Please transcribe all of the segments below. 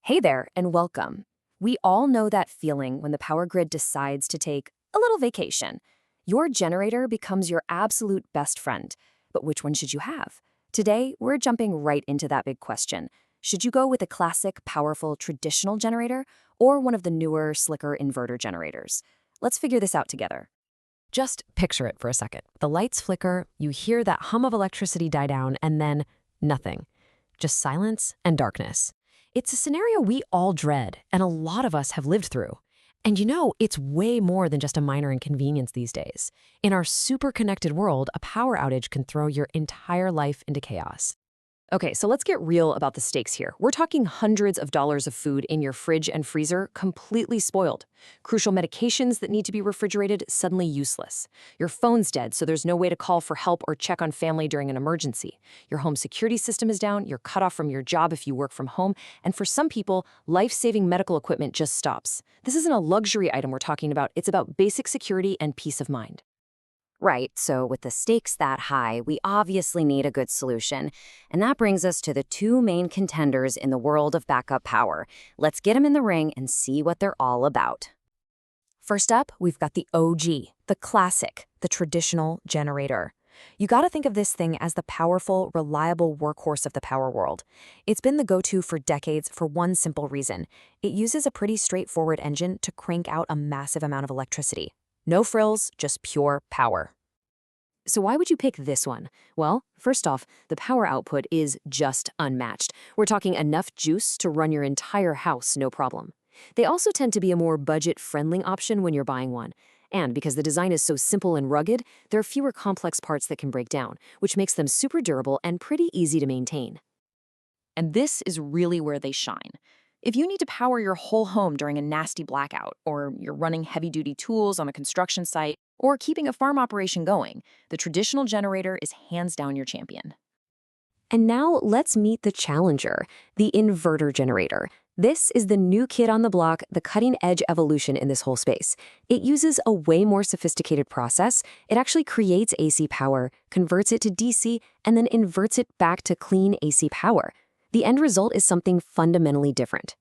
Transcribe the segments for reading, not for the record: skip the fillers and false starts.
Hey there, and welcome. We all know that feeling when the power grid decides to take a little vacation. Your generator becomes your absolute best friend. But which one should you have? Today, we're jumping right into that big question. Should you go with a classic, powerful, traditional generator or one of the newer, slicker inverter generators? Let's figure this out together. Just picture it for a second. The lights flicker, you hear that hum of electricity die down, and then nothing. Just silence and darkness. It's a scenario we all dread, and a lot of us have lived through. And it's way more than just a minor inconvenience these days. In our super connected world, a power outage can throw your entire life into chaos. Okay, so let's get real about the stakes here. We're talking hundreds of dollars of food in your fridge and freezer completely spoiled. Crucial medications that need to be refrigerated suddenly useless. Your phone's dead, so there's no way to call for help or check on family during an emergency. Your home security system is down, you're cut off from your job if you work from home, and for some people, life-saving medical equipment just stops. This isn't a luxury item we're talking about, it's about basic security and peace of mind. Right, so with the stakes that high, we obviously need a good solution. And that brings us to the two main contenders in the world of backup power. Let's get them in the ring and see what they're all about. First up, we've got the OG, the classic, the traditional generator. You gotta think of this thing as the powerful, reliable workhorse of the power world. It's been the go-to for decades for one simple reason. It uses a pretty straightforward engine to crank out a massive amount of electricity. No frills, just pure power. So why would you pick this one? Well, first off, the power output is just unmatched. We're talking enough juice to run your entire house, no problem. They also tend to be a more budget-friendly option when you're buying one. And because the design is so simple and rugged, there are fewer complex parts that can break down, which makes them super durable and pretty easy to maintain. And this is really where they shine. If you need to power your whole home during a nasty blackout, or you're running heavy-duty tools on a construction site, or keeping a farm operation going, the traditional generator is hands down your champion. And now let's meet the challenger, the inverter generator. This is the new kid on the block, the cutting-edge evolution in this whole space. It uses a way more sophisticated process. It actually creates AC power, converts it to DC, and then inverts it back to clean AC power. The end result is something fundamentally different.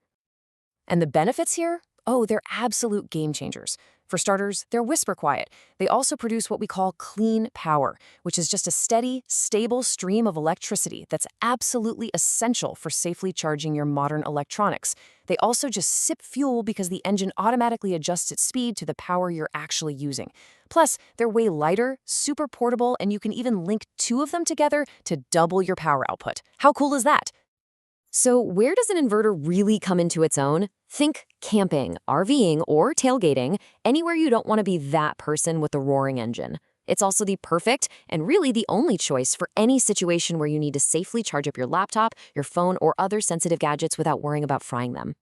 And the benefits here? Oh, they're absolute game changers. For starters, they're whisper quiet. They also produce what we call clean power, which is just a steady, stable stream of electricity that's absolutely essential for safely charging your modern electronics. They also just sip fuel because the engine automatically adjusts its speed to the power you're actually using. Plus, they're way lighter, super portable, and you can even link two of them together to double your power output. How cool is that? So where does an inverter really come into its own? Think camping, RVing, or tailgating, anywhere you don't want to be that person with the roaring engine. It's also the perfect and really the only choice for any situation where you need to safely charge up your laptop, your phone, or other sensitive gadgets without worrying about frying them.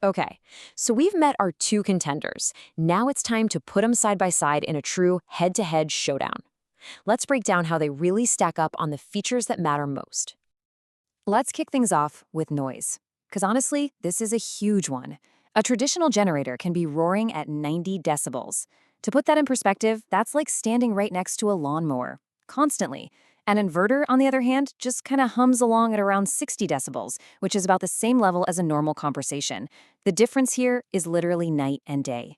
Okay, so we've met our two contenders. Now it's time to put them side by side in a true head-to-head showdown. Let's break down how they really stack up on the features that matter most. Let's kick things off with noise. Because honestly, this is a huge one. A traditional generator can be roaring at 90 decibels. To put that in perspective, that's like standing right next to a lawnmower, constantly. An inverter, on the other hand, just kind of hums along at around 60 decibels, which is about the same level as a normal conversation. The difference here is literally night and day.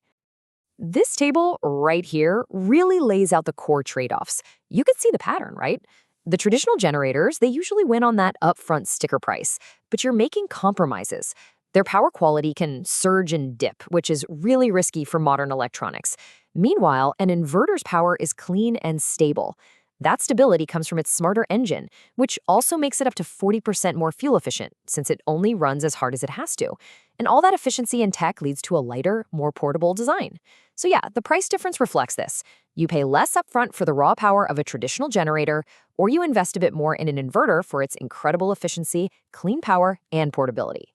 This table right here really lays out the core trade-offs. You can see the pattern, right? The traditional generators, they usually win on that upfront sticker price, but you're making compromises. Their power quality can surge and dip, which is really risky for modern electronics. Meanwhile, an inverter's power is clean and stable. That stability comes from its smarter engine, which also makes it up to 40% more fuel efficient, since it only runs as hard as it has to. And all that efficiency and tech leads to a lighter, more portable design. So yeah, the price difference reflects this. You pay less upfront for the raw power of a traditional generator, or you invest a bit more in an inverter for its incredible efficiency, clean power, and portability.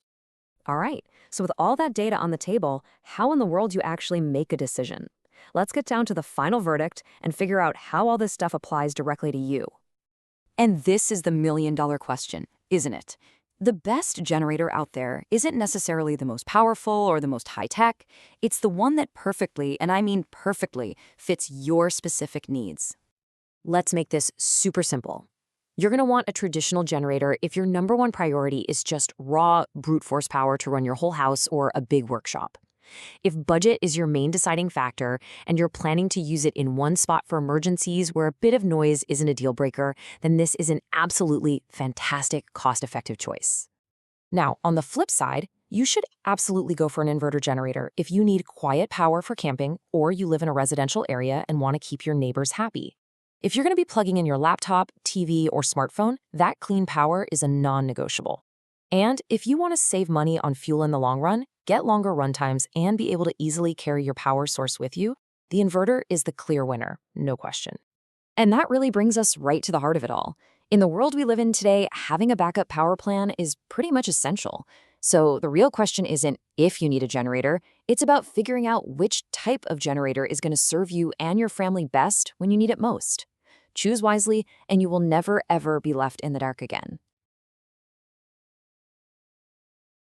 All right, so with all that data on the table, how in the world do you actually make a decision? Let's get down to the final verdict and figure out how all this stuff applies directly to you. And this is the million-dollar question, isn't it? The best generator out there isn't necessarily the most powerful or the most high-tech. It's the one that perfectly, and I mean perfectly, fits your specific needs. Let's make this super simple. You're going to want a traditional generator if your number one priority is just raw, brute force power to run your whole house or a big workshop. If budget is your main deciding factor and you're planning to use it in one spot for emergencies where a bit of noise isn't a deal breaker, then this is an absolutely fantastic, cost-effective choice. Now, on the flip side, you should absolutely go for an inverter generator if you need quiet power for camping or you live in a residential area and want to keep your neighbors happy. If you're going to be plugging in your laptop, TV, or smartphone, that clean power is a non-negotiable. And if you want to save money on fuel in the long run, get longer runtimes, and be able to easily carry your power source with you, the inverter is the clear winner, no question. And that really brings us right to the heart of it all. In the world we live in today, having a backup power plan is pretty much essential. So the real question isn't if you need a generator, it's about figuring out which type of generator is going to serve you and your family best when you need it most. Choose wisely, and you will never, ever be left in the dark again.